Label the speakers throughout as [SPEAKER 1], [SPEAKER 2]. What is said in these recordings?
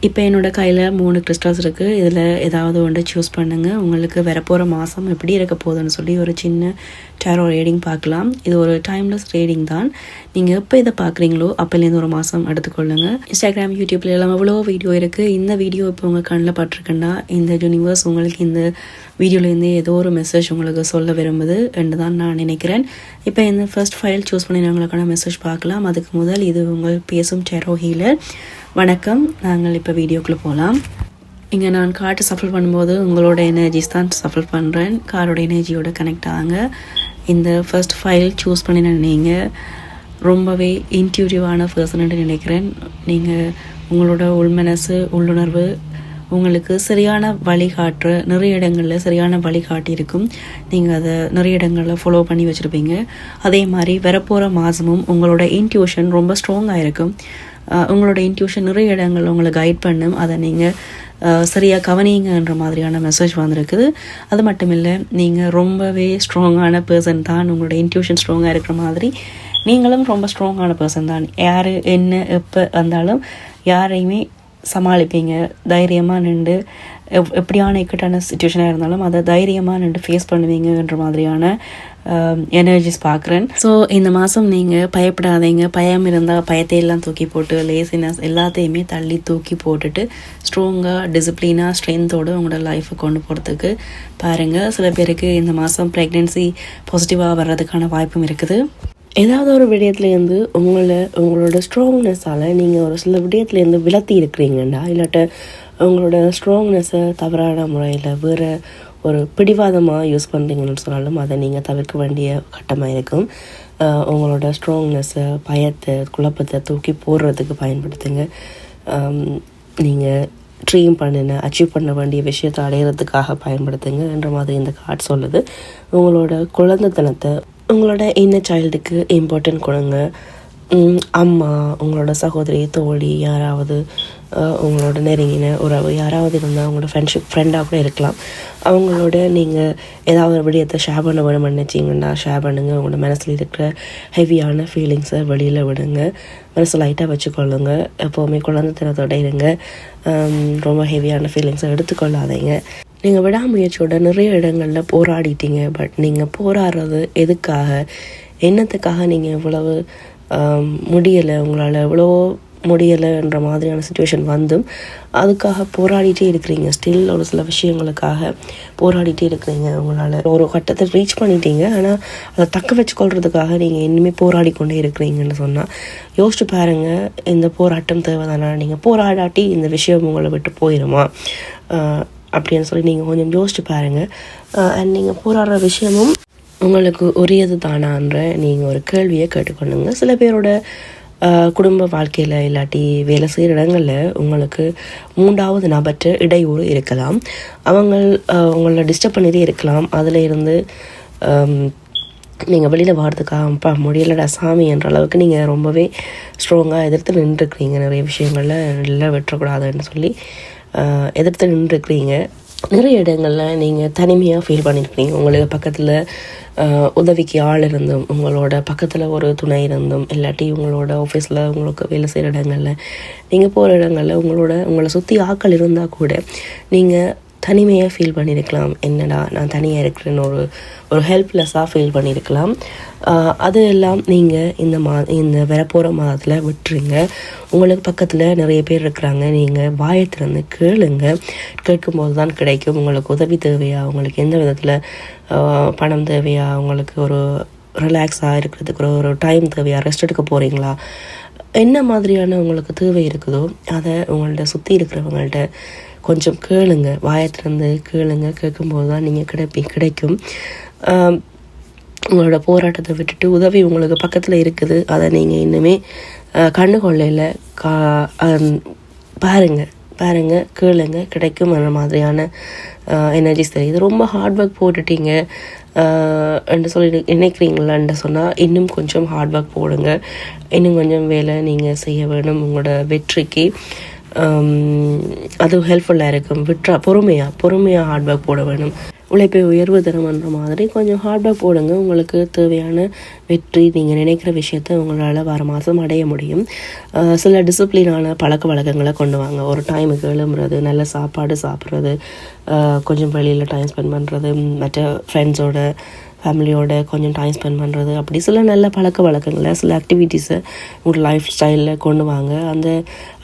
[SPEAKER 1] இப்போ என்னோட கையில் 3 கிறிஸ்டல்ஸ் இருக்குது. இதில் ஏதாவது ஒன்று சூஸ் பண்ணுங்கள். உங்களுக்கு வரப்போகிற மாதம் எப்படி இருக்க போகுதுன்னு சொல்லி ஒரு சின்ன டேரோ ரீடிங் பார்க்கலாம். இது ஒரு டைம்லெஸ் ரீடிங் தான். நீங்கள் எப்போ இதை பார்க்குறீங்களோ அப்போலேருந்து ஒரு மாதம் எடுத்துக்கொள்ளுங்கள். இன்ஸ்டாகிராம், யூடியூப்ல எல்லாம் எவ்வளோ வீடியோ இருக்குது. இந்த வீடியோ இப்போ உங்கள் கண்ணில் பட்டிருக்குன்னா இந்த யூனிவர்ஸ் உங்களுக்கு இந்த வீடியோலேருந்து ஏதோ ஒரு மெசேஜ் உங்களுக்கு சொல்ல விரும்புது என்று தான் நான் நினைக்கிறேன். இப்போ இந்த ஃபர்ஸ்ட் ஃபைல் சூஸ் பண்ணி நாங்களுக்கான மெசேஜ் பார்க்கலாம். அதுக்கு முதல் இது உங்கள் பேசும் டேரோ ஹீலர். வணக்கம், நாங்கள் இப்போ வீடியோக்குள்ளே போகலாம். இங்கே நான் கார்டு சஃபல் பண்ணும்போது உங்களோட எனர்ஜிஸ் தான் சஃபல் பண்ணுறேன். காரோட எனர்ஜியோட கனெக்ட் ஆகுங்க. இந்த ஃபர்ஸ்ட் ஃபைல் சூஸ் பண்ணி நீங்கள் ரொம்பவே இன்ட்யூட்டிவான பர்சன்ட்டு நினைக்கிறேன். நீங்கள் உங்களோட உள்மனசு, உள்ளுணர்வு உங்களுக்கு சரியான வழிகாட்டுற நிறைய இடங்களில் சரியான வழிகாட்டி இருக்கும். நீங்கள் அதை நிறைய இடங்களில் ஃபாலோ பண்ணி வச்சுருப்பீங்க. அதே மாதிரி வரப்போகிற மாதமும் உங்களோட இன்ட்யூஷன் ரொம்ப ஸ்ட்ராங்காக இருக்கும். உங்களோட இன்ட்யூஷன் நிறைய இடங்களில் உங்களை கைட் பண்ணும். அதை நீங்கள் சரியாக கவனிங்கன்ற மாதிரியான மெசேஜ் வந்திருக்குது. அது மட்டும் இல்லை, நீங்கள் ரொம்பவே ஸ்ட்ராங்கான பர்சன் தான். உங்களோட இன்ட்யூஷன் ஸ்ட்ராங்காக இருக்கிற மாதிரி நீங்களும் ரொம்ப ஸ்ட்ராங்கான பர்சன் தான். யார் என்ன எப்போ வந்தாலும் யாரையுமே சமாளிப்பீங்க. தைரியமாக நின்று எப்படியான இக்கட்டான சுச்சுவேஷனாக இருந்தாலும் அதை தைரியமாக நின்று ஃபேஸ் பண்ணுவீங்கன்ற மாதிரியான எனர்ஜிஸ் பார்க்குறேன். ஸோ இந்த மாதம் நீங்கள் பயப்படாதீங்க. பயம் இருந்தால் பயத்தை எல்லாம் தூக்கி போட்டு லேசினஸ் எல்லாத்தையுமே தள்ளி தூக்கி போட்டுட்டு ஸ்ட்ராங்காக, டிசிப்ளினாக, ஸ்ட்ரென்த்தோடு உங்களோட லைஃப்பை கொண்டு போகிறதுக்கு பாருங்கள். சில பேருக்கு இந்த மாதம் ப்ரெக்னென்சி பாசிட்டிவாக வர்றதுக்கான வாய்ப்பும் இருக்குது. ஏதாவது ஒரு விடயத்துலேருந்து உங்களோட ஸ்ட்ராங்னஸ்ஸால் நீங்கள் ஒரு சில விடயத்துலேருந்து விலத்தி இருக்கிறீங்கண்டா, இல்லாட்ட உங்களோட ஸ்ட்ராங்னஸை தவறான முறையில் வேறு ஒரு பிடிவாதமாக யூஸ் பண்ணுறீங்கன்னு சொன்னாலும் அதை நீங்கள் தவிர்க்க வேண்டிய கட்டமாக இருக்கும். உங்களோட ஸ்ட்ராங்னஸை, பயத்தை, குழப்பத்தை தூக்கி போடுறதுக்கு பயன்படுத்துங்க. நீங்கள் ட்ரீம் அச்சீவ் பண்ண வேண்டிய விஷயத்தை அடையிறதுக்காக பயன்படுத்துங்க என்ற மாதிரி இந்த கார்டு சொல்லுது. உங்களோட குழந்தைத்தனத்தை, உங்களோட இன்னர் சைல்டுக்கு இம்பார்ட்டன்ட் கொடுங்க. அம்மா, உங்களோட சகோதரி, தோழி, யாராவது உங்களோட நெருங்கின உறவு யாராவது இருந்தால் உங்களோட ஃப்ரெண்டாக கூட இருக்கலாம். அவங்களோட நீங்கள் ஏதாவது ஒரு விடயத்தை ஷேர் பண்ண வேணும்னு நினச்சிங்கன்னா ஷேர் பண்ணுங்கள். உங்களோட மனசில் இருக்கிற ஹெவியான ஃபீலிங்ஸை வெளியில் விடுங்க. மனசை லைட்டாக வச்சுக்கொள்ளுங்க. எப்போவுமே குழந்தைத்தனத்தோட இருங்க. ரொம்ப ஹெவியான ஃபீலிங்ஸை எடுத்துக்கொள்ளாதீங்க. நீங்கள் விடாமுயற்சியோட நிறைய இடங்களில் போராடிட்டீங்க. பட் நீங்கள் போராடுறது எதுக்காக, என்னத்துக்காக நீங்கள் இவ்வளவு முடியலை, உங்களால் எவ்வளோ முடியலைன்ற மாதிரியான சுச்சுவேஷன் வந்தும் அதுக்காக போராடிட்டே இருக்கிறீங்க. ஸ்டில் ஒரு சில விஷயங்களுக்காக போராடிட்டே இருக்கிறீங்க. உங்களால் ஒரு கட்டத்தை ரீச் பண்ணிட்டீங்க, ஆனால் அதை தக்க வச்சுக்கொள்றதுக்காக நீங்கள் இன்னுமே போராடி கொண்டே இருக்கிறீங்கன்னு சொன்னால் யோசிச்சு பாருங்கள், இந்த போராட்டம் தேவைதானா? நீங்கள் போராடாட்டி இந்த விஷயம் உங்களை விட்டு போயிடுமா அப்படின்னு சொல்லி நீங்கள் கொஞ்சம் யோசிச்சு பாருங்கள். அண்ட் நீங்கள் போராடுற விஷயமும் உங்களுக்கு உரியது தானான்ற நீங்கள் ஒரு கேள்வியை கேட்டுக்கொள்ளுங்க. சில பேரோட குடும்ப வாழ்க்கையில் இல்லாட்டி வேலை செய்கிற இடங்களில் உங்களுக்கு 3வது நபற்ற இடையூறு இருக்கலாம். உங்களை டிஸ்டர்ப் பண்ணிகிட்டே இருக்கலாம். அதில் இருந்து நீங்கள் வெளியில் வாடுறதுக்காக முடியலடா சாமி என்ற அளவுக்கு நீங்கள் ரொம்பவே ஸ்ட்ராங்காக எதிர்த்து நின்றுருக்கிறீங்க. நிறைய விஷயங்களில் இல்லை விட்டுறக்கூடாதுன்னு சொல்லி எதிர்த்து நின்றுருக்கிறீங்க. நிறைய இடங்களில் நீங்கள் தனிமையாக ஃபீல் பண்ணியிருக்கிறீங்க. உங்களுக்கு பக்கத்தில் உதவிக்கு ஆள் இருந்தும், உங்களோட பக்கத்தில் ஒரு துணை இருந்தும், இல்லாட்டி உங்களோட ஆஃபீஸில் உங்களுக்கு வேலை செய்கிற இடங்களில், நீங்கள் போகிற இடங்களில் உங்களை சுற்றி ஆட்கள் இருந்தால் கூட நீங்கள் தனிமையாக ஃபீல் பண்ணியிருக்கலாம். என்னடா நான் தனியாக இருக்கிறேன்னு ஒரு ஹெல்ப்லெஸ்ஸாக ஃபீல் பண்ணியிருக்கலாம். அது எல்லாம் நீங்கள் இந்த வரப்போகிற மாதத்தில் விட்டுருங்க. உங்களுக்கு பக்கத்தில் நிறைய பேர் இருக்கிறாங்க. நீங்கள் வாயை திறந்து கேளுங்க. கேட்கும்போது தான் கிடைக்கும். உங்களுக்கு உதவி தேவையா, உங்களுக்கு எந்த விதத்தில் பணம் தேவையா, உங்களுக்கு ஒரு ரிலாக்ஸாக இருக்கிறதுக்கு ஒரு டைம் தேவையா, ரெஸ்ட் எடுக்க போகிறீங்களா, என்ன மாதிரியான உங்களுக்கு தேவை இருக்குதோ அதை உங்கள்ட்ட சுற்றி இருக்கிறவங்கள்ட்ட கொஞ்சம் கேளுங்க. வாயத்திலிருந்து கேளுங்க. கேட்கும்போது தான் நீங்கள் கிடைக்கும். உங்களோட போராட்டத்தை விட்டுட்டு உதவி உங்களுக்கு பக்கத்தில் இருக்குது, அதை நீங்கள் இன்னுமே கண்டுகொள்ளையில் பாருங்கள், கேளுங்க, கிடைக்கும் அந்த மாதிரியான எனர்ஜிஸ் தெரியுது. ரொம்ப ஹார்ட் ஒர்க் போட்டுட்டீங்க என்று சொல்லி நினைக்கிறீங்களான்னு சொன்னால் இன்னும் கொஞ்சம் ஹார்ட் ஒர்க் போடுங்க. இன்னும் கொஞ்சம் வேலை நீங்கள் செய்ய வேணும் உங்களோட வெற்றிக்கு. அது ஹெல்ப்ஃபுல்லாக இருக்கும். பொறுமையாக ஹார்ட் ஒர்க் போட வேணும். உழைப்பை உயர்வு தருமன்ற மாதிரி கொஞ்சம் ஹார்ட் ஒர்க் போடுங்க. உங்களுக்கு தேவையான வெற்றி நீங்கள் நினைக்கிற விஷயத்த உங்களால் வர மாதம் அடைய முடியும். சில டிசிப்ளினான பழக்க வழக்கங்களை கொண்டு வாங்க. ஒரு டைமுக்கு எழும்புறது, நல்ல சாப்பாடு சாப்பிட்றது, கொஞ்சம் வெளியில் டைம் ஸ்பெண்ட் பண்ணுறது, மற்ற ஃப்ரெண்ட்ஸோட ஃபேமிலியோட கொஞ்சம் டைம் ஸ்பெண்ட் பண்ணுறது, அப்படி சில நல்ல பழக்க வழக்கங்களை சில ஆக்டிவிட்டீஸை உங்களோட லைஃப் ஸ்டைலில் கொண்டு வாங்க.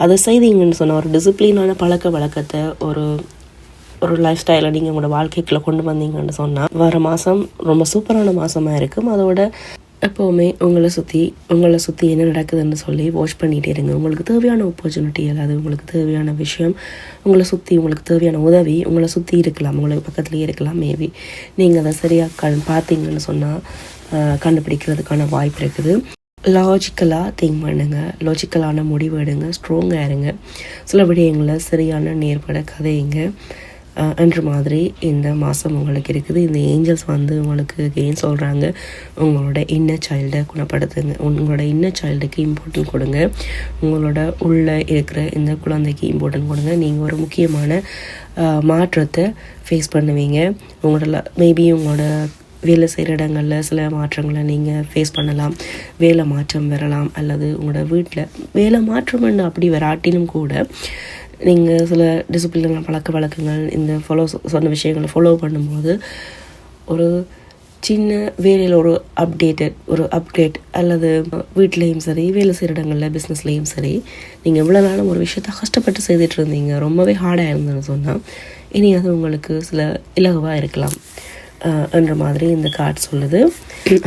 [SPEAKER 1] அதை செய்தீங்கன்னு சொன்னால் ஒரு டிசிப்ளினான பழக்க வழக்கத்தை ஒரு லைஃப் ஸ்டைலை நீங்கள் உங்களோட வாழ்க்கைக்குள்ளே கொண்டு வந்தீங்கன்னு சொன்னால் வர மாதம் ரொம்ப சூப்பரான மாதமாக இருக்கும். அதோட எப்போவுமே உங்களை சுற்றி என்ன நடக்குதுன்னு சொல்லி வாட்ச் பண்ணிகிட்டே இருங்க. உங்களுக்கு தேவையான ஆப்பர்ச்சுனிட்டி அல்லது உங்களுக்கு தேவையான விஷயம் உங்களுக்கு தேவையான உதவி உங்களை சுற்றி இருக்கலாம், உங்களுக்கு பக்கத்துலேயே இருக்கலாம். மேபி நீங்கள் அதை சரியாக பார்த்தீங்கன்னு சொன்னால் கண்டுபிடிக்கிறதுக்கான வாய்ப்பு இருக்குது. லாஜிக்கலாக திங்க் பண்ணுங்க, லாஜிக்கலான முடிவு எடுங்க, ஸ்ட்ராங்காக இருங்க, சில விடயங்களை சரியான நேர்பட கதையுங்க என்ற மாதிரி இந்த மாதம் உங்களுக்கு இருக்குது. இந்த ஏஞ்சல்ஸ் உங்களுக்கு கெயின் சொல்கிறாங்க, உங்களோட இன்னர் சைல்டை குணப்படுத்துங்க, உங்களோட இன்னர் சைல்டுக்கு இம்பார்ட்டன்ட் கொடுங்க, உங்களோட உள்ளே இருக்கிற இந்த குழந்தைக்கு இம்பார்ட்டன்ட் கொடுங்க. நீங்கள் ஒரு முக்கியமான மாற்றத்தை ஃபேஸ் பண்ணுவீங்க. மேபி உங்களோட வேலை செய்கிற இடங்களில் சில மாற்றங்களை நீங்கள் ஃபேஸ் பண்ணலாம். வேலை மாற்றம் வரலாம், அல்லது உங்களோட வீட்டில் வேலை மாற்றம்னு அப்படி வராட்டிலும் கூட நீங்கள் சில டிசிப்ளினான பழக்க வழக்கங்கள் இந்த சொன்ன விஷயங்களை ஃபாலோ பண்ணும்போது ஒரு சின்ன வேலையில் ஒரு அப்டேட் அல்லது வீட்லேயும் சரி, வேலை செய்கிற இடங்களில் பிஸ்னஸ்லேயும் சரி, நீங்கள் இவ்வளோ நாளும் ஒரு விஷயத்த கஷ்டப்பட்டு செய்துட்டு இருந்தீங்க, ரொம்பவே ஹார்டாக இருந்ததுன்னு சொன்னால் இனி அது உங்களுக்கு சில இலகுவாக இருக்கலாம் என்ற மாதிரி இந்த கார்டு சொல்லுது.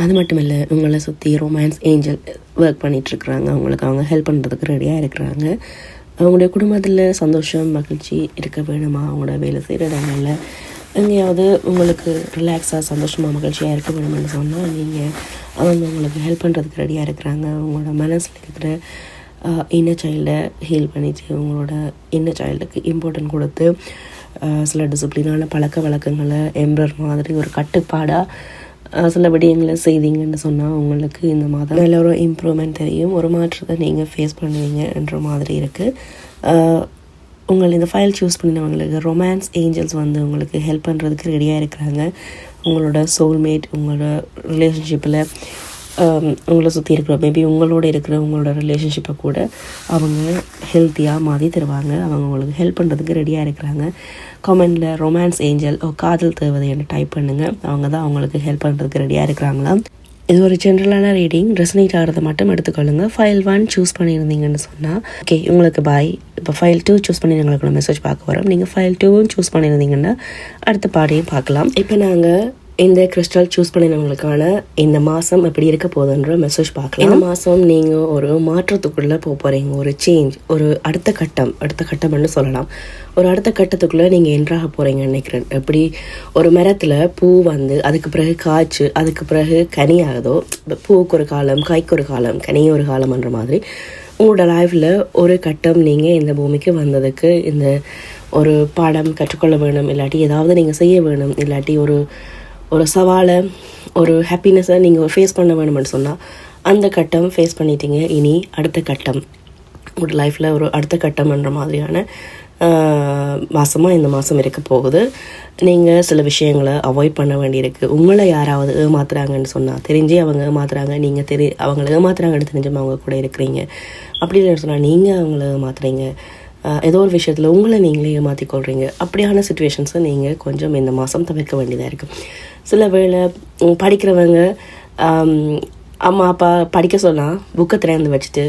[SPEAKER 1] அது மட்டும் இல்லை, உங்களை சுற்றி ரொமான்ஸ் ஏஞ்சல் ஒர்க் பண்ணிகிட்ருக்குறாங்க. அவங்க ஹெல்ப் பண்ணுறதுக்கு ரெடியாக இருக்கிறாங்க. அவங்களுடைய குடும்பத்தில் சந்தோஷம் மகிழ்ச்சி இருக்க வேணுமா, அவங்களோட வேலை செய்கிற இடங்களில் எங்கேயாவது உங்களுக்கு ரிலாக்ஸாக சந்தோஷமாக மகிழ்ச்சியாக இருக்க வேணும்னு சொன்னால் அவங்க உங்களுக்கு ஹெல்ப் பண்ணுறதுக்கு ரெடியாக இருக்கிறாங்க. உங்களோட மனசில் இருக்கிற இன்னர் சைல்டை ஹீல் பண்ணிவிட்டு உங்களோட இன்னர் சைல்டுக்கு இம்பார்ட்டன்ட் கொடுத்து சில டிசிப்ளினான பழக்க வழக்கங்களை எம்ப்ரர் மாதிரி ஒரு கட்டுப்பாடாக சில விடயங்களை செய்தீங்கன்னு சொன்னால் உங்களுக்கு இந்த மாதம் நல்ல ஒரு இம்ப்ரூவ்மெண்ட் தெரியும், ஒரு மாற்றத்தை நீங்கள் ஃபேஸ் பண்ணுவீங்க என்ற மாதிரி இருக்குது. உங்கள் இந்த ஃபைல் சூஸ் பண்ணினவங்களுக்கு ரொமான்ஸ் ஏஞ்சல்ஸ் உங்களுக்கு ஹெல்ப் பண்ணுறதுக்கு ரெடியாக இருக்கிறாங்க. உங்களோட சோல்மேட் உங்களோட ரிலேஷன்ஷிப்பில் உங்களை சுற்றி இருக்கிற மேபி உங்களோட ரிலேஷன்ஷிப்பை கூட அவங்க ஹெல்த்தியாக மாற்றி தருவாங்க. அவங்க உங்களுக்கு ஹெல்ப் பண்ணுறதுக்கு ரெடியாக இருக்கிறாங்க. கமெண்டில் ரொமான்ஸ் ஏஞ்சல் காதல் தேவதை என்று டைப் பண்ணுங்கள். அவங்க தான் அவங்களுக்கு ஹெல்ப் பண்ணுறதுக்கு ரெடியாக இருக்கிறாங்களா. இது ஒரு ஜென்ரலான ரீடிங், ரெசனேட் ஆகிறத மட்டும் எடுத்துக்கொள்ளுங்க. ஃபைல் 1 சூஸ் பண்ணியிருந்தீங்கன்னு சொன்னால் ஓகே, உங்களுக்கு பாய். இப்போ ஃபைல் 2 சூஸ் பண்ணியிருந்தவங்களுக்கு மெசேஜ் பார்க்க வரோம். நீங்கள் ஃபைல் 2 சூஸ் பண்ணியிருந்தீங்கன்னா அடுத்த பாடையும் பார்க்கலாம். இப்போ நாங்கள் இந்த கிறிஸ்டல் சூஸ் பண்ணினவங்களுக்கான இந்த மாதம் எப்படி இருக்க போகுதுன்ற மெசேஜ் பார்க்கலாம். இந்த மாதம் நீங்கள் ஒரு மாற்றத்துக்குள்ளே போகிறீங்க, ஒரு சேஞ்ச், ஒரு அடுத்த கட்டம்னு சொல்லலாம். ஒரு அடுத்த கட்டத்துக்குள்ளே நீங்கள் என்ட்ராக போகிறீங்கன்னு நினைக்கிறேன். எப்படி ஒரு மரத்தில் பூ அதுக்கு பிறகு காய்ச்சி அதுக்கு பிறகு கனி ஆகுதோ, பூவுக்கு ஒரு காலம், காய்க்கு ஒரு காலம், கனிக்கு ஒரு காலம்ன்ற மாதிரி உங்களோட லைஃப்பில் ஒரு கட்டம் நீங்கள் இந்த பூமிக்கு வந்ததுக்கு இந்த ஒரு பாடம் கற்றுக்கொள்ள வேணும், இல்லாட்டி ஏதாவது நீங்கள் செய்ய வேணும், இல்லாட்டி ஒரு சவாலை ஒரு ஹாப்பினஸை நீங்கள் ஃபேஸ் பண்ண வேணும்னு சொன்னால் அந்த கட்டம் ஃபேஸ் பண்ணிட்டீங்க. இனி அடுத்த கட்டம் உங்களோட லைஃப்பில் ஒரு அடுத்த கட்டம்ன்ற மாதிரியான மாதமாக இந்த மாதம் இருக்க போகுது. நீங்கள் சில விஷயங்களை அவாய்ட் பண்ண வேண்டியிருக்கு. உங்களை யாராவது ஏமாத்துறாங்கன்னு சொன்னால் தெரிஞ்சே அவங்க ஏமாத்துறாங்க, நீங்கள் அவங்கள ஏமாத்துறாங்கன்னு தெரிஞ்சவங்க அவங்க கூட இருக்கிறீங்க. அப்படி இல்லைன்னு சொன்னால் நீங்கள் அவங்கள ஏமாத்துறீங்க, ஏதோ ஒரு விஷயத்தில் உங்களை நீங்களே ஏமாற்றிக்கொள்கிறீங்க. அப்படியான சுச்சுவேஷன்ஸை நீங்கள் கொஞ்சம் இந்த மாதம் தவிர்க்க வேண்டியதாக இருக்குது. சில வேளை படிக்கிறவங்க அம்மா அப்பா படிக்க சொன்னால் புக்கை திறந்து வச்சுட்டு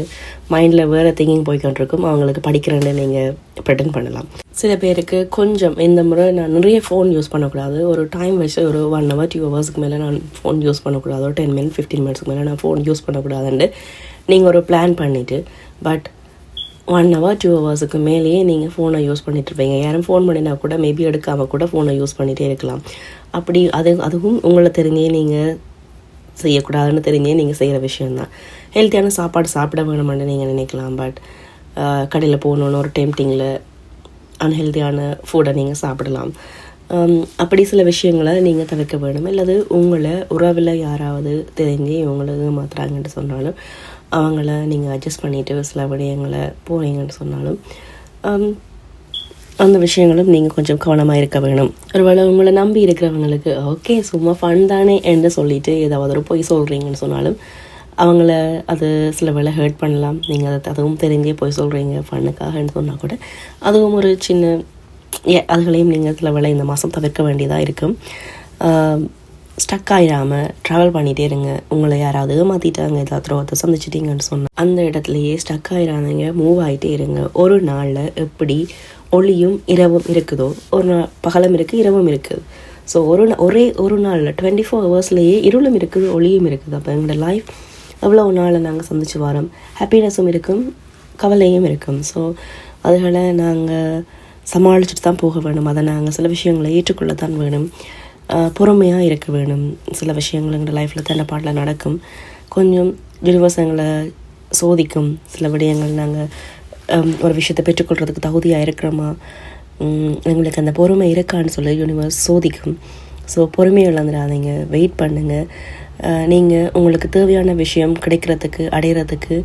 [SPEAKER 1] மைண்டில் வேறு திங்கிங் போய்கிட்டுருக்கும், அவங்களுக்கு படிக்கிறேன்னு நீங்கள் ப்ரெட்டெண்ட் பண்ணலாம். சில பேருக்கு கொஞ்சம் இந்த முறை நான் நிறைய ஃபோன் யூஸ் பண்ணக்கூடாது, ஒரு டைம் வச்சு ஒரு 1 hour 2 hours மேலே நான் ஃபோன் யூஸ் பண்ணக்கூடாது, ஒரு 10 minutes 15 minutes மேலே நான் ஃபோன் யூஸ் பண்ணக்கூடாதுன்னு நீங்கள் ஒரு பிளான் பண்ணிவிட்டு பட் 1 hour 2 hours மேலேயே நீங்கள் ஃபோனை யூஸ் பண்ணிட்டுருப்பீங்க. யாரும் ஃபோன் பண்ணினா கூட மேபி எடுக்காமல் கூட ஃபோனை யூஸ் பண்ணிகிட்டே இருக்கலாம். அப்படி அதுவும் உங்களை தெரிஞ்சே நீங்கள் செய்யக்கூடாதுன்னு தெரிஞ்சே நீங்கள் செய்கிற விஷயந்தான். ஹெல்த்தியான சாப்பாடு சாப்பிட வேணுமென்னு நீங்கள் நினைக்கலாம், பட் கடையில் போகணுன்னு ஒரு டெம்டிங்கில் அன்ஹெல்த்தியான ஃபுட்டை நீங்கள் சாப்பிடலாம். அப்படி சில விஷயங்களை நீங்கள் தவிர்க்க வேணும். அல்லது உங்களை உறவில் யாராவது தெரிஞ்சு இவங்களுக்கு மாற்றுறாங்கன்னு சொன்னாலும் அவங்கள நீங்கள் அட்ஜஸ்ட் பண்ணிவிட்டு சில விடயங்களை போகிறீங்கன்னு சொன்னாலும் அந்த விஷயங்களும் நீங்கள் கொஞ்சம் கவனமாக இருக்க வேணும். ஒருவேளை உங்களை நம்பி இருக்கிறவங்களுக்கு ஓகே சும்மா ஃபன் தானே என்று சொல்லிட்டு ஏதாவது ஒரு பொய் சொல்கிறீங்கன்னு சொன்னாலும் அவங்கள அது சில வேளை ஹர்ட் பண்ணலாம். நீங்கள் அதுவும் தெரிஞ்சே போய் சொல்கிறீங்க ஃபண்ணுக்காகன்னு சொன்னால் கூட அதுவும் ஒரு சின்ன அதுகளையும் நீங்கள் சில வேளை இந்த மாதம் தவிர்க்க வேண்டியதாக இருக்கும். ஸ்டக் ஆகிடாமல் ட்ராவல் பண்ணிகிட்டே இருங்க. உங்களை யாராவது ஏமாற்றிட்டாங்க, ஏதாவது துரோகத்தை சந்திச்சிட்டிங்கன்னு சொன்னால் அந்த இடத்துலையே ஸ்டக் ஆகிடாதீங்க, மூவ் ஆகிட்டே இருங்க. ஒரு நாளில் எப்படி ஒளியும் இரவும் இருக்குதோ ஒரு நாள் பகலும் இருக்குது இரவும் இருக்குது. ஸோ ஒரே ஒரு நாளில் 24 ஹவர்ஸ்லேயே இருளும் இருக்குது ஒளியும் இருக்குது. அப்போ எங்களோட லைஃப் எவ்வளோ நாளில் நாங்கள் சந்திச்சு வரோம், ஹாப்பினஸும் இருக்கும் கவலையும் இருக்கும். ஸோ அதுகளை நாங்கள் சமாளிச்சுட்டு தான் போக வேணும். அதை நாங்கள் சில விஷயங்களை ஏற்றுக்கொள்ள தான் வேணும், பொறுமையாக இருக்க வேணும். சில விஷயங்கள் எங்கள் லைஃப்பில் தண்டப்பாட்டில் நடக்கும், கொஞ்சம் யூனிவர்ஸ் எங்களை சோதிக்கும். சில விடயங்கள் நாங்கள் ஒரு விஷயத்தை பெற்றுக்கொள்கிறதுக்கு தகுதியாக இருக்கிறோமா, எங்களுக்கு அந்த பொறுமை இருக்கான்னு சொல்லி யூனிவர்ஸ் சோதிக்கும். ஸோ பொறுமையை இழந்துடாதீங்க, வெயிட் பண்ணுங்கள். நீங்கள் உங்களுக்கு தேவையான விஷயம் கிடைக்கிறதுக்கு அடையிறதுக்கு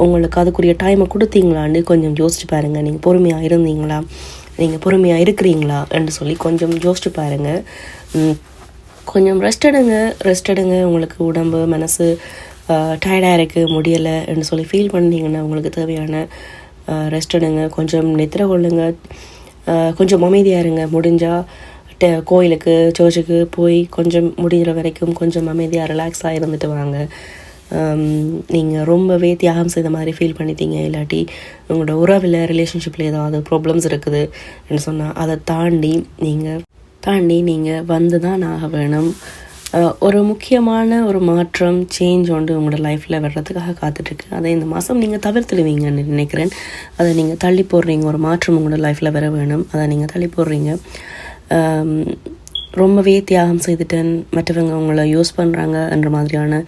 [SPEAKER 1] உங்களுக்கு அதுக்குரிய டைமை கொடுத்தீங்களான்னு கொஞ்சம் யோசிச்சு பாருங்கள். நீங்கள் பொறுமையாக இருந்தீங்களா, நீங்கள் பொறுமையாக இருக்கிறீங்களா என்று சொல்லி கொஞ்சம் யோசிச்சு பாருங்கள். கொஞ்சம் ரெஸ்ட் எடுங்க. உங்களுக்கு உடம்பு மனசு டயர்டாக இருக்குது முடியலை என்று சொல்லி ஃபீல் பண்ணிங்கன்னா உங்களுக்கு தேவையான ரெஸ்ட் எடுங்க. கொஞ்சம் நித்திர கொள்ளுங்க, கொஞ்சம் அமைதியாக இருங்க. முடிஞ்சால் கோயிலுக்கு சர்ச்சுக்கு போய் கொஞ்சம் முடிகிற வரைக்கும் கொஞ்சம் அமைதியாக ரிலாக்ஸாக இருந்துட்டு வாங்க. நீங்கள் ரொம்பவே தியாகம் செய்த மாதிரி ஃபீல் பண்ணிட்டீங்க, இல்லாட்டி உங்களோட உறவில் ரிலேஷன்ஷிப்பில் ஏதாவது ப்ராப்ளம்ஸ் இருக்குது என்று சொன்னால் அதை தாண்டி நீங்கள் வந்து தான் ஆக வேணும். ஒரு முக்கியமான ஒரு மாற்றம் சேஞ்ச் ஒன்று உங்களோட லைஃப்பில் வர்றதுக்காக காத்துட்ருக்கு. அதை இந்த மாதம் நீங்கள் தவிர்த்துடுவீங்கன்னு நினைக்கிறேன். அதை நீங்கள் தள்ளி போடுறீங்க. ஒரு மாற்றம் உங்களோட லைஃப்பில் வர வேணும், அதை நீங்கள் தள்ளி போடுறீங்க. ரொம்பவே தியாகம் செய்துட்டேன், மற்றவங்க உங்களை யூஸ் பண்ணுறாங்க என்ற மாதிரியான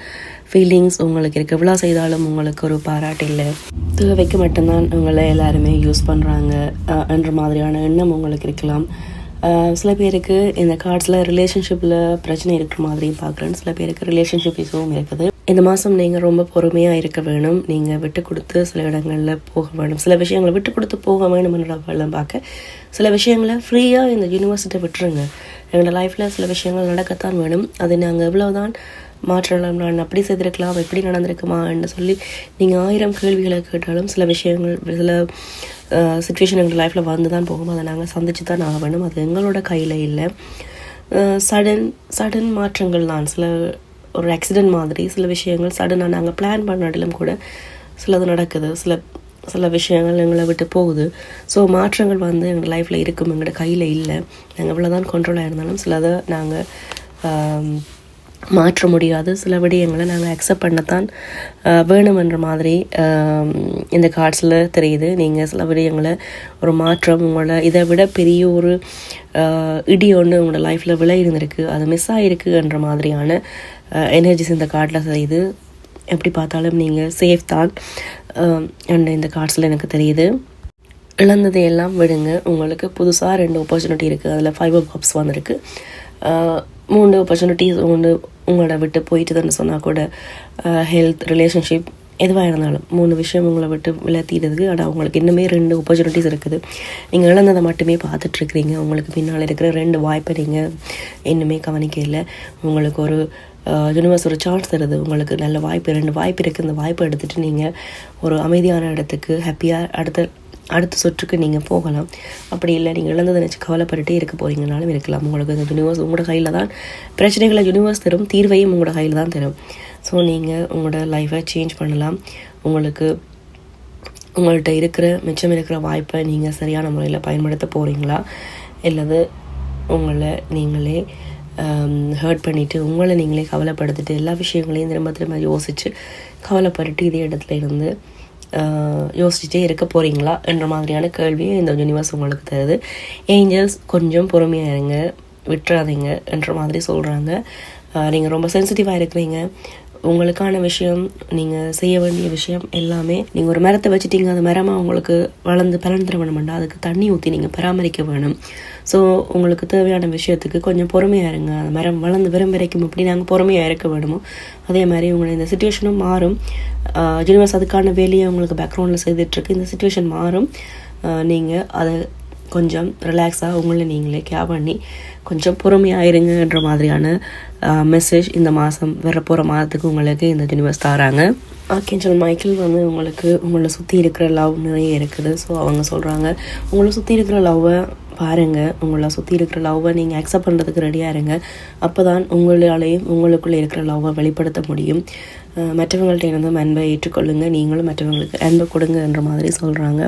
[SPEAKER 1] ஃபீலிங்ஸ் உங்களுக்கு இருக்குது. எவ்வளோ செய்தாலும் உங்களுக்கு ஒரு பாராட்டு இல்லை, தேவைக்கு மட்டும்தான் உங்களை எல்லாருமே யூஸ் பண்ணுறாங்க என்ற மாதிரியான எண்ணம் உங்களுக்கு இருக்கலாம். சில பேருக்கு இந்த கார்ட்ஸில் ரிலேஷன்ஷிப்பில் பிரச்சனை இருக்கிற மாதிரியும் பார்க்குறேன். சில பேருக்கு ரிலேஷன்ஷிப் இஷ்யூவும் இருக்குது. இந்த மாதம் நீங்கள் ரொம்ப பொறுமையாக இருக்க வேணும். நீங்கள் விட்டு கொடுத்து சில இடங்களில் போக வேணும். சில விஷயங்களை விட்டு கொடுத்து போக வேணும்னு பார்க்க சில விஷயங்களை ஃப்ரீயாக இந்த யூனிவர்சிட்டி விட்டுருங்க. எங்களோட லைஃப்பில் சில விஷயங்கள் நடக்கத்தான் வேணும். அதை நாங்கள் எவ்வளோதான் மாற்றலாம், நான் அப்படி செய்திருக்கலாம், எப்படி நடந்திருக்குமான்னு சொல்லி நீங்கள் 1000 கேள்விகளை கேட்டாலும் சில விஷயங்கள் சில சுச்சுவேஷன் எங்கள் லைஃப்பில் வந்து தான் போகும். அதை நாங்கள் சந்திச்சு தான் ஆக வேணும். அது எங்களோட கையில் இல்லை. சடன் மாற்றங்கள் தான். சில ஒரு ஆக்சிடெண்ட் மாதிரி சில விஷயங்கள் சடனாக நாங்கள் பிளான் பண்ணாலும் கூட சிலது நடக்குது, சில விஷயங்கள் எங்களை விட்டு போகுது. ஸோ மாற்றங்கள் வந்து எங்கள் லைஃப்பில் இருக்கும், எங்களோட கையில் இல்லை. நாங்கள் எவ்வளோதான் கண்ட்ரோலாக இருந்தாலும் சிலதை நாங்கள் மாற்ற முடியாது. சில விடயங்களை நாங்கள் அக்செப்ட் பண்ணத்தான் வேணுமென்ற மாதிரி இந்த கார்ட்ஸில் தெரியுது. நீங்கள் சில விடயங்களை ஒரு மாற்றம் உங்களோட இதை விட பெரிய ஒரு இடி ஒன்று உங்களோட லைஃப்பில் விலை இருந்திருக்கு, அது மிஸ் ஆகிருக்குன்ற மாதிரியான எனர்ஜிஸ் இந்த கார்டில் தெரியுது. எப்படி பார்த்தாலும் நீங்கள் சேஃப் தான் இந்த கார்ட்ஸில் எனக்கு தெரியுது. இழந்ததையெல்லாம் விடுங்க. உங்களுக்கு புதுசாக 2 ஆப்பர்ச்சுனிட்டி இருக்குது. அதில் 5 ஆப்ஸ் வந்திருக்கு. 3 ஆப்பர்ச்சுனிட்டிஸ் உங்களோட விட்டு போயிட்டுதுன்னு சொன்னால் கூட ஹெல்த், ரிலேஷன்ஷிப் எதுவாக இருந்தாலும் 3 விஷயம் உங்களை விட்டு விளத்திடுது. ஆனால் உங்களுக்கு இன்னுமே 2 ஆப்பர்ச்சுனிட்டிஸ் இருக்குது. நீங்கள் இழந்ததை மட்டுமே பார்த்துட்ருக்கிறீங்க. உங்களுக்கு பின்னால் இருக்கிற 2 வாய்ப்பை நீங்கள் இன்னுமே கவனிக்க இல்லை. உங்களுக்கு ஒரு யூனிவர்ஸ் ஒரு சான்ஸ் தருது. உங்களுக்கு நல்ல வாய்ப்பு, 2 வாய்ப்பு இருக்குது. இந்த வாய்ப்பை எடுத்துகிட்டு நீங்கள் ஒரு அமைதியான இடத்துக்கு ஹாப்பியாக அடுத்த சுற்றுக்கு நீங்கள் போகலாம். அப்படி இல்லை நீங்கள் இழந்ததை நினச்சி கவலைப்பட்டுட்டே இருக்க போகிறீங்கனாலும் இருக்கலாம். உங்களுக்கு இந்த யூனிவர்ஸ் உங்களோட கையில் தான் பிரச்சனைகளை யூனிவர்ஸ் தரும், தீர்வையும் உங்களோட கையில் தான் தரும். ஸோ நீங்கள் உங்களோட லைஃப்பை சேஞ்ச் பண்ணலாம். உங்கள்கிட்ட மிச்சம் இருக்கிற வாய்ப்பை நீங்கள் சரியான முறையில் பயன்படுத்த போகிறீங்களா, இல்லது உங்களை நீங்களே ஹர்ட் பண்ணிவிட்டு உங்களை நீங்களே கவலைப்படுத்திட்டு எல்லா விஷயங்களையும் திரும்ப யோசித்து கவலைப்பட்டுட்டு இதே இடத்துல இருந்து யோசிச்சுட்டே இருக்க போகிறீங்களா என்ற மாதிரியான கேள்வியை இந்த யூனிவர்ஸ் உங்களுக்கு தருது. ஏஞ்சல்ஸ் கொஞ்சம் பொறுமையாக இருங்க, விட்டுறாதீங்க என்ற மாதிரி சொல்கிறாங்க. நீங்கள் ரொம்ப சென்சிட்டிவாக இருக்கிறீங்க. உங்களுக்கான விஷயம், நீங்கள் செய்ய வேண்டிய விஷயம் எல்லாமே, நீங்கள் ஒரு மரத்தை வச்சுட்டீங்க, அந்த மரமாக உங்களுக்கு வளர்ந்து பலன் தர வேணுமெண்டா அதுக்கு தண்ணி ஊற்றி நீங்கள் பராமரிக்க வேணும். ஸோ உங்களுக்கு தேவையான விஷயத்துக்கு கொஞ்சம் பொறுமையாக இருங்க. அந்த மரம் வளர்ந்து வரும் வரைக்கும் எப்படி நாங்கள் பொறுமையாக இருக்க வேணுமோ அதே மாதிரி உங்களை இந்த சுச்சுவேஷனும் மாறும். யூனிவர்ஸ் அதுக்கான வேலையை உங்களுக்கு பேக்ரவுண்டில் செய்துட்ருக்கு. இந்த சுச்சுவேஷன் மாறும். நீங்கள் அதை கொஞ்சம் ரிலாக்ஸாக உங்களை நீங்களே கேர் பண்ணி கொஞ்சம் பொறுமையாக இருங்கன்ற மாதிரியான மெசேஜ் இந்த மாதம் வரப்போகிற மாதத்துக்கு உங்களுக்கு இந்த யூனிவர்ஸ் தராங்க. ஆர்கேஞ்சல் மைக்கேல் வந்து உங்களுக்கு உங்களை சுற்றி இருக்கிற லவ் நிறைய இருக்குது. ஸோ அவங்க சொல்கிறாங்க, உங்களை சுற்றி இருக்கிற லவ்வை பாருங்கள், உங்களை சுற்றி இருக்கிற லவ்வை நீங்கள் அக்செப்ட் பண்ணுறதுக்கு ரெடியாக இருங்க. அப்போ தான் உங்களாலேயும் உங்களுக்குள்ளே இருக்கிற லவ்வை வெளிப்படுத்த முடியும். மற்றவங்கள்ட்ட இருந்து அன்பை ஏற்றுக்கொள்ளுங்க, நீங்களும் மற்றவங்களுக்கு அன்பை கொடுங்கன்ற மாதிரி சொல்கிறாங்க.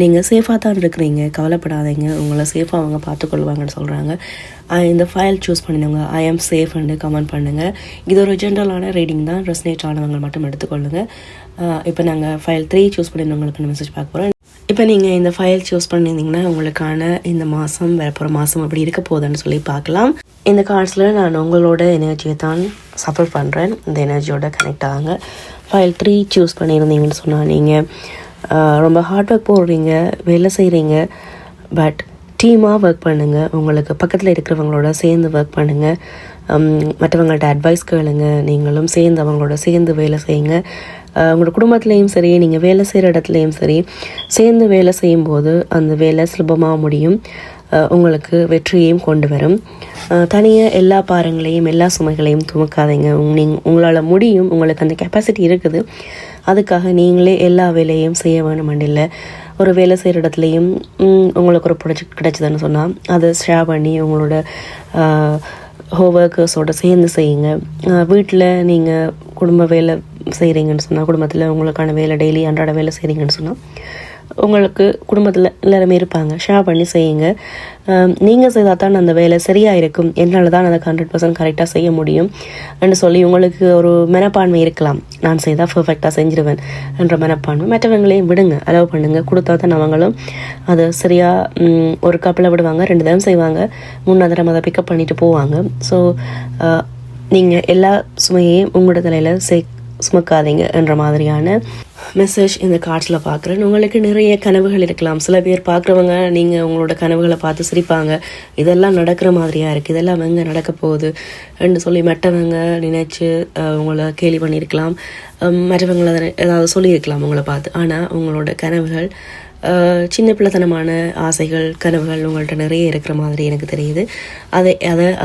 [SPEAKER 1] நீங்கள் சேஃபாக தான் இருக்கிறீங்க, கவலைப்படாதீங்க, உங்களை சேஃபாக அவங்க பார்த்துக்கொள்வாங்கன்னு சொல்கிறாங்க. இந்த ஃபைல் சூஸ் பண்ணினவங்க ஐ ஆம் சேஃப்னு கமெண்ட் பண்ணுங்கள். இது ஒரு ஜென்ரலான ரீடிங் தான், ரெஸ்னேட் ஆனவங்க மட்டும் எடுத்துக்கொள்ளுங்கள். இப்போ நாங்கள் ஃபைல் 3 சூஸ் பண்ணியிருந்தவங்களுக்கு மெசேஜ் பார்க்க போகிறோம். இப்போ நீங்கள் இந்த ஃபைல் சூஸ் பண்ணியிருந்தீங்கன்னா உங்களுக்கான இந்த மாதம் வரப்போகிற மாதம் அப்படி இருக்க போகுதுன்னு சொல்லி பார்க்கலாம். இந்த கார்ட்ஸில் நான் உங்களோட எனர்ஜியை தான் சப்போர்ட் பண்ணுறேன், இந்த எனர்ஜியோட கனெக்ட் ஆகுங்க. ஃபைல் 3 சூஸ் பண்ணியிருந்தீங்கன்னு சொன்னால் நீங்கள் ரொம்ப ஹார்ட் ஒர்க் போடுறீங்க, வேலை செய்கிறீங்க, பட் டீமாக ஒர்க் பண்ணுங்கள். உங்களுக்கு பக்கத்தில் இருக்கிறவங்களோட சேர்ந்து ஒர்க் பண்ணுங்கள். மற்றவங்கள்ட்ட அட்வைஸ் கேளுங்க, நீங்களும் சேர்ந்து அவங்களோட சேர்ந்து வேலை செய்யுங்க. உங்களோட குடும்பத்துலேயும் சரி, நீங்கள் வேலை செய்கிற இடத்துலையும் சரி, சேர்ந்து வேலை செய்யும்போது அந்த வேலை சுலபமாக முடியும், உங்களுக்கு வெற்றியையும் கொண்டு வரும். தனியாக எல்லா பாரங்களையும் எல்லா சுமைகளையும் துமக்காதீங்க. உங்களால் முடியும், உங்களுக்கு அந்த கெப்பாசிட்டி இருக்குது. அதுக்காக நீங்களே எல்லா வேலையும் செய்ய வேணுமெண்டில்லை. ஒரு வேலை செய்கிற இடத்துலையும் உங்களுக்கு ஒரு ப்ராஜெக்ட் கிடைச்சதுன்னு சொன்னால் அதை ஷேர் பண்ணி உங்களோட ஒர்க்கர்ஸோடு சேர்ந்து செய்யுங்க. வீட்டில் நீங்கள் குடும்ப வேலை செய்கிறீங்கன்னு சொன்னால், குடும்பத்தில் உங்களுக்கான வேலை டெய்லி அன்றாட வேலை செய்கிறீங்கன்னு சொன்னால் உங்களுக்கு குடும்பத்தில் எல்லாருமே இருப்பாங்க, ஷேர் பண்ணி செய்யுங்க. நீங்கள் செய்தால் தான் அந்த வேலை சரியாக இருக்கும், என்னால் தான் அதை 100% கரெக்டாக செய்ய முடியும் என்று சொல்லி உங்களுக்கு ஒரு மனப்பான்மை இருக்கலாம். நான் செய்தால் பர்ஃபெக்டாக செஞ்சிடுவேன் என்ற மனப்பான்மை. மற்றவங்களையும் விடுங்க, அலோவ் பண்ணுங்கள். கொடுத்தா தான் அவங்களும் அதை சரியாக ஒரு கப்பில் விடுவாங்க, 2 தடவை செய்வாங்க, 3 தடவை அதை பிக்கப் பண்ணிட்டு போவாங்க. ஸோ நீங்கள் எல்லா சுமையையும் உங்களோட தலையில் சுமக்காதீங்க என்ற மாதிரியான மெசேஜ் இந்த கார்ட்ஸில் பார்க்குறேன். உங்களுக்கு நிறைய கனவுகள் இருக்கலாம். சில பேர் பார்க்குறவங்க நீங்கள் உங்களோட கனவுகளை பார்த்து சிரிப்பாங்க, இதெல்லாம் நடக்கிற மாதிரியாக இருக்குது, இதெல்லாம் எங்கே நடக்க போகுது என்று சொல்லி மற்றவங்க நினைச்சு உங்களை கேலி பண்ணியிருக்கலாம், மற்றவங்களை ஏதாவது சொல்லியிருக்கலாம் உங்களை பார்த்து. ஆனால் உங்களோட கனவுகள் சின்ன பிள்ளைத்தனமான ஆசைகள், கனவுகள் உங்கள்கிட்ட நிறைய இருக்கிற மாதிரி எனக்கு தெரியுது.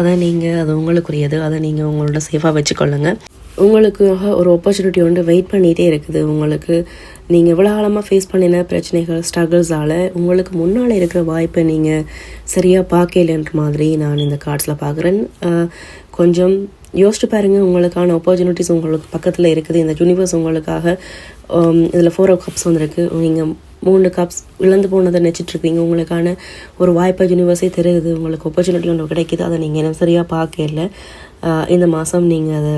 [SPEAKER 1] அதை நீங்கள், அது உங்களுக்குரியது, அதை நீங்கள் உங்களோட சேஃபாக வச்சுக்கொள்ளுங்க. உங்களுக்காக ஒரு ஆப்பர்ச்சுனிட்டி ஒன்று வெயிட் பண்ணிகிட்டே இருக்குது. உங்களுக்கு நீங்கள் இவ்வளோ காலமாக ஃபேஸ் பண்ணின பிரச்சனைகள், ஸ்ட்ரகிள்ஸால் உங்களுக்கு முன்னால் இருக்கிற வாய்ப்பை நீங்கள் சரியாக பார்க்கலன்ற மாதிரி நான் இந்த கார்ட்ஸில் பார்க்குறேன். கொஞ்சம் யோசிச்சு பாருங்கள், உங்களுக்கான ஆப்பர்ச்சுனிட்டிஸ் உங்களுக்கு பக்கத்தில் இருக்குது. இந்த யூனிவர்ஸ் உங்களுக்காக இதில் 4 of Cups வந்திருக்கு. நீங்கள் 3 cups இழந்து போனதை நினச்சிட்ருக்கீங்க. உங்களுக்கான ஒரு வாய்ப்பை யூனிவர்ஸே தெரியுது, உங்களுக்கு ஆப்பர்ச்சுனிட்டி ஒன்று கிடைக்கிது. அதை நீங்கள் என்ன சரியாக பார்க்கல. இந்த மாதம் நீங்கள் அதை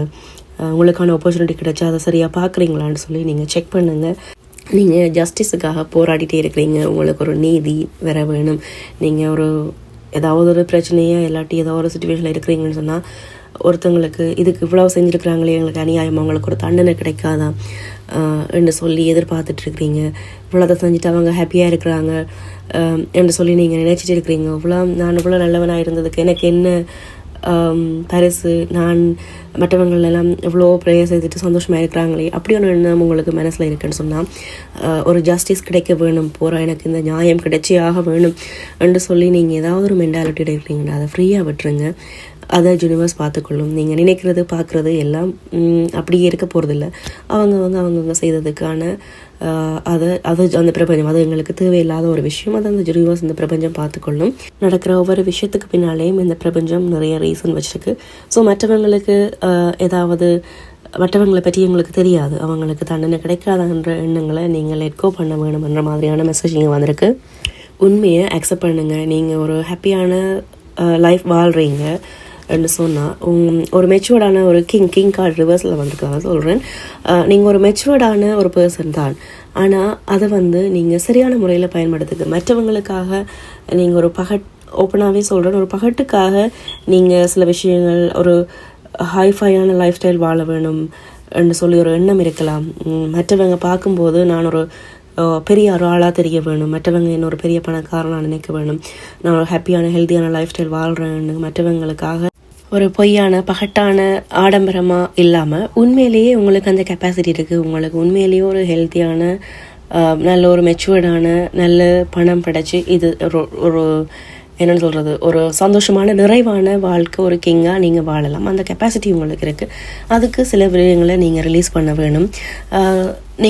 [SPEAKER 1] உங்களுக்கான ஆப்பர்ச்சுனிட்டி கிடைச்சா அதை சரியாக பார்க்குறீங்களான்னு சொல்லி நீங்கள் செக் பண்ணுங்கள். நீங்கள் ஜஸ்டிஸுக்காக போராடிட்டே இருக்கிறீங்க, உங்களுக்கு ஒரு நீதி வர வேணும். நீங்கள் ஏதாவது ஒரு பிரச்சனையை இல்லாட்டி ஏதாவது ஒரு சுச்சுவேஷனில் இருக்கிறீங்கன்னு சொன்னால், ஒருத்தங்களுக்கு இதுக்கு இவ்வளோ செஞ்சுருக்கிறாங்களே, எங்களுக்கு அநியாயம், அவங்களுக்கு ஒரு தண்டனை கிடைக்காதான் என்று சொல்லி எதிர்பார்த்துட்ருக்கிறீங்க. இவ்வளோதை செஞ்சுட்டு அவங்க ஹாப்பியாக இருக்கிறாங்க என்று சொல்லி நீங்கள் நினச்சிட்டு இருக்கிறீங்க. நான் இவ்வளோ நல்லவனாக இருந்ததுக்கு எனக்கு என்ன பரிசு, நான் மற்றவங்களெல்லாம் எவ்வளோ ப்ரேயர் செய்துட்டு சந்தோஷமாக இருக்கிறாங்களே, அப்படி ஒன்று எண்ணம் உங்களுக்கு மனசில் இருக்குன்னு சொன்னால், ஒரு ஜஸ்டிஸ் கிடைக்க வேணும், எனக்கு இந்த நியாயம் கிடைச்சே ஆக வேணும் என்று சொல்லி நீங்கள் ஏதாவது ஒரு மென்டாலிட்டியோட இருக்கிறீங்கன்னா அதை ஃப்ரீயாக விட்டுருங்க. அதை யூனிவர்ஸ் பார்த்துக்கொள்ளும். நீங்கள் நினைக்கிறது பார்க்குறது எல்லாம் அப்படியே இருக்க போகிறதில்ல. அவங்கவுங்க செய்ததுக்கான அது அந்த பிரபஞ்சம், அது எங்களுக்கு தேவையில்லாத ஒரு விஷயம், அது அந்த யூனிவர்ஸ் இந்த பிரபஞ்சம் பார்த்துக்கொள்ளும். நடக்கிற ஒவ்வொரு விஷயத்துக்கு பின்னாலேயும் இந்த பிரபஞ்சம் நிறைய ரீசன் வச்சுருக்கு. ஸோ மற்றவங்களுக்கு ஏதாவது மற்றவங்களை பற்றி உங்களுக்கு தெரியாது, அவங்களுக்கு தண்டனை கிடைக்காதன்ற எண்ணங்களை நீங்கள் லெட்கோ பண்ண வேணும்ன்ற மாதிரியான மெசேஜ் இங்கே வந்திருக்கு. உண்மையை அக்செப்ட் பண்ணுங்கள். நீங்கள் ஒரு ஹாப்பியான லைஃப் வாழ்கிறீங்க என்று சொன்னால், ஒரு மெச்சுவர்டான ஒரு கிங் கார்டு ரிவர்ஸில் வந்திருக்காங்க சொல்கிறேன். நீங்கள் ஒரு மெச்சுவர்டான ஒரு பர்சன் தான், ஆனால் அதை நீங்கள் சரியான முறையில் பயன்படுத்துங்க. மற்றவங்களுக்காக நீங்கள் ஒரு ஓப்பனாகவே சொல்கிறேன், ஒரு பகட்டுக்காக நீங்கள் சில விஷயங்கள், ஒரு ஹைஃபையான லைஃப் ஸ்டைல் வாழ வேணும் என்று சொல்லி ஒரு எண்ணம் இருக்கலாம். மற்றவங்க பார்க்கும்போது நான் ஒரு பெரிய ஒரு ஆளாக தெரிய வேணும், மற்றவங்க இன்னொரு பெரிய பணக்காரனாக நினைக்க வேணும், நான் ஒரு ஹாப்பியான ஹெல்த்தியான லைஃப் ஸ்டைல் வாழ்கிறேன்னு மற்றவங்களுக்காக ஒரு பொய்யான பகட்டான ஆடம்பரமாக இல்லாமல் உண்மையிலேயே உங்களுக்கு அந்த கெப்பாசிட்டி இருக்குது, உங்களுக்கு உண்மையிலேயே ஒரு ஹெல்த்தியான நல்ல ஒரு மெச்சுவர்டான நல்ல பணம் படைச்சி இது ஒரு என்னென்னு சொல்கிறது, ஒரு சந்தோஷமான நிறைவான வாழ்க்கை ஒரு கிங்காக நீங்கள் வாழலாம். அந்த கெப்பாசிட்டி உங்களுக்கு இருக்குது. அதுக்கு சில விடயங்களை நீங்கள் ரிலீஸ் பண்ண வேணும்.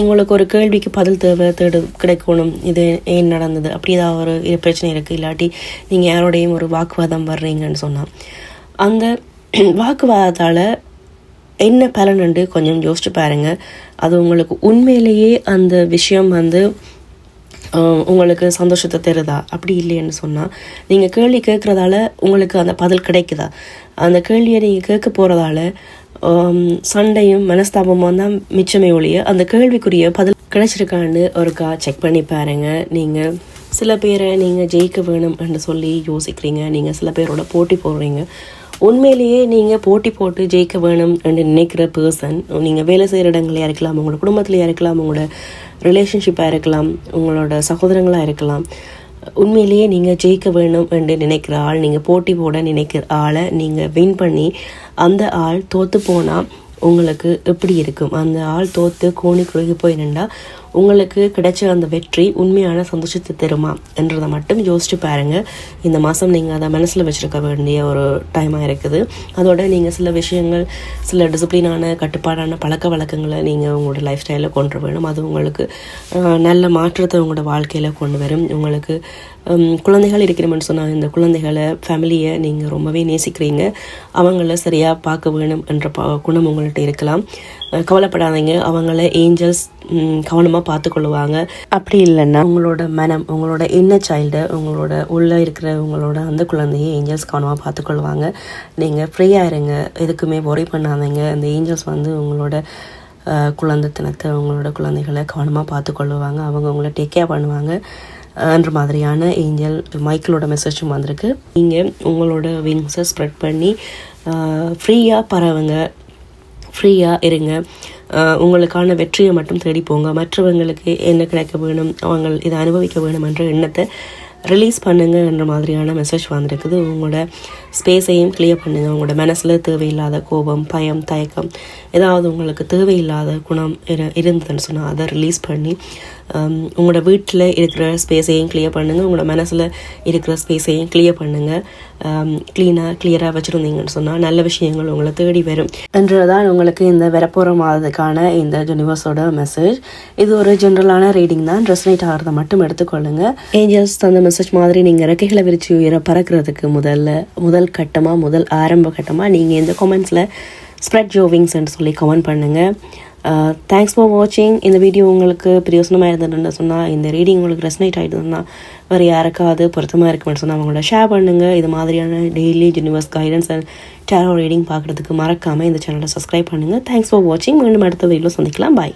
[SPEAKER 1] உங்களுக்கு ஒரு கேள்விக்கு பதில் கிடைக்கணும், இது ஏன் நடந்தது, அப்படி ஏதாவது ஒரு பிரச்சனை இருக்குது, இல்லாட்டி நீங்கள் யாரோடையும் ஒரு வாக்குவாதம் வர்றீங்கன்னு சொன்னால் அந்த வாக்குவாதத்தால் என்ன பலனுண்டு கொஞ்சம் யோசிச்சு பாருங்கள். அது உங்களுக்கு உண்மையிலேயே அந்த விஷயம் உங்களுக்கு சந்தோஷத்தை தருதா? அப்படி இல்லைன்னு சொன்னால் நீங்கள் கேள்வி கேட்குறதால உங்களுக்கு அந்த பதில் கிடைக்குதா? அந்த கேள்வியை நீங்கள் கேட்க போகிறதால சண்டையும் மனஸ்தாபமும் தான் மிச்சமே ஒழிய அந்த கேள்விக்குரிய பதில் கிடைச்சிருக்கான்னு ஒருக்கா செக் பண்ணி பாருங்க. நீங்கள் சில பேரை நீங்கள் ஜெயிக்க வேணும் என்று சொல்லி யோசிக்கிறீங்க, நீங்கள் சில பேரோட போட்டி போடுறீங்க. உண்மையிலேயே நீங்கள் போட்டி போட்டு ஜெயிக்க வேணும் என்று நினைக்கிற பர்சன் நீங்கள் வேலை செய்கிற இடங்களையாக இருக்கலாம், உங்களோட குடும்பத்துலையாக இருக்கலாம், உங்களோட ரிலேஷன்ஷிப்பாக இருக்கலாம், உங்களோட சகோதரங்களாக இருக்கலாம். உண்மையிலேயே நீங்கள் ஜெயிக்க வேணும் என்று நினைக்கிற ஆள், நீங்கள் போட்டி போட நினைக்கிற ஆளை நீங்கள் வின் பண்ணி அந்த ஆள் தோற்று போனால் உங்களுக்கு எப்படி இருக்கும்? அந்த ஆள் தோற்று கோணி குறுகி போய் நின்றா உங்களுக்கு கிடைச்ச அந்த வெற்றி உண்மையான சந்தோஷத்தை தருமா என்றதை மட்டும் யோசிச்சு பாருங்கள். இந்த மாதம் நீங்கள் அதை மனசில் வச்சுருக்க வேண்டிய ஒரு டைமாக இருக்குது. அதோட நீங்கள் சில விஷயங்கள், சில டிசிப்ளினான கட்டுப்பாடான பழக்க வழக்கங்களை நீங்கள் உங்களோட லைஃப் ஸ்டைலில் கொண்டு வேணும். அது உங்களுக்கு நல்ல மாற்றத்தை உங்களோட வாழ்க்கையில் கொண்டு வரும். உங்களுக்கு குழந்தைகள் இருக்கிறோம்னு சொன்னால் இந்த குழந்தைகளை, ஃபேமிலியை நீங்கள் ரொம்பவே நேசிக்கிறீங்க, அவங்கள சரியாக பார்க்க வேணும் என்ற குணம் உங்கள்கிட்ட இருக்கலாம். கவலைப்படாதீங்க, அவங்கள ஏஞ்சல்ஸ் கவனமாக பார்த்துக்கொள்ளுவாங்க. அப்படி இல்லைன்னா உங்களோட மனம், உங்களோட இன்னர் சைல்டு, உங்களோட உள்ளே இருக்கிற உங்களோட அந்த குழந்தையை ஏஞ்சல்ஸ் கவனமாக பார்த்துக்கொள்வாங்க. நீங்கள் ஃப்ரீயாக இருங்க, எதுக்குமே ஒரி பண்ணாதீங்க. அந்த ஏஞ்சல்ஸ் உங்களோட குழந்தைத்தனத்தை, உங்களோட குழந்தைகளை கவனமாக பார்த்துக்கொள்ளுவாங்க, அவங்க உங்களை டேக் கேர் பண்ணுவாங்க என்ற மாதிரியான ஏஞ்சல் மைக்கிளோட மெசேஜும் வந்திருக்கு. நீங்கள் உங்களோட விங்ஸை ஸ்ப்ரெட் பண்ணி ஃப்ரீயாக பரவுங்க, ஃப்ரீயாக இருங்க, உங்களுக்கான வெற்றியை மட்டும் தேடி போங்க. மற்றவங்களுக்கு என்ன கிடைக்க வேணும், அவங்க இதை அனுபவிக்க வேணும் என்ற எண்ணத்தை ரிலீஸ் பண்ணுங்க என்ற மாதிரியான மெசேஜ் வந்திருக்குது. உங்களோட ஸ்பேஸையும் கிளியர் பண்ணுங்கள். உங்களோட மனசில் தேவையில்லாத கோபம், பயம், தயக்கம், ஏதாவது உங்களுக்கு தேவையில்லாத குணம் இருந்ததுன்னு சொன்னால் அதை ரிலீஸ் பண்ணி உங்களோட வீட்டில் இருக்கிற ஸ்பேஸையும் கிளியர் பண்ணுங்கள், உங்களோட மனசில் இருக்கிற ஸ்பேஸையும் கிளியர் பண்ணுங்கள். கிளியராக வச்சுருந்தீங்கன்னு சொன்னால் நல்ல விஷயங்கள் உங்களை தேடி வரும் என்றதான் உங்களுக்கு இந்த வரப்போகிற மாதத்துக்கான இந்த யூனிவர்ஸோட மெசேஜ். இது ஒரு ஜென்ரலான ரீடிங் தான், ரெசனேட் ஆகிறத மட்டும் எடுத்துக்கொள்ளுங்க. ஏஞ்சல்ஸ் தந்த மெசேஜ் மாதிரி நீங்கள் ரெக்கைகளை விரிச்சு உயர பறக்கிறதுக்கு முதல் கட்டமாக, முதல் ஆரம்ப கட்டமாக நீங்கள் இந்த கமெண்ட்ஸில் ஸ்ப்ரெட் யோர் விங்ஸ்ன்னு சொல்லி கமெண்ட் பண்ணுங்கள். தேங்க்ஸ் ஃபார் வாட்சிங். இந்த வீடியோ உங்களுக்கு பிரயோசனமாக இருந்ததுன்னு சொன்னால், இந்த ரீடிங் உங்களுக்கு ரெசனேட் ஆகிடுதுன்னா, வேறு யாருக்காவது பொருத்தமாக இருக்குமென்னு சொன்னால் அவங்களோட ஷேர் பண்ணுங்கள். இது மாதிரியான daily universe guidance and tarot reading பார்க்குறதுக்கு மறக்காமல் இந்த சேனலை சப்ஸ்கிரைப் பண்ணுங்கள். தேங்க்ஸ் ஃபார் வாட்சிங். மீண்டும் அடுத்த வீடியோவில் சந்திக்கலாம். பாய்.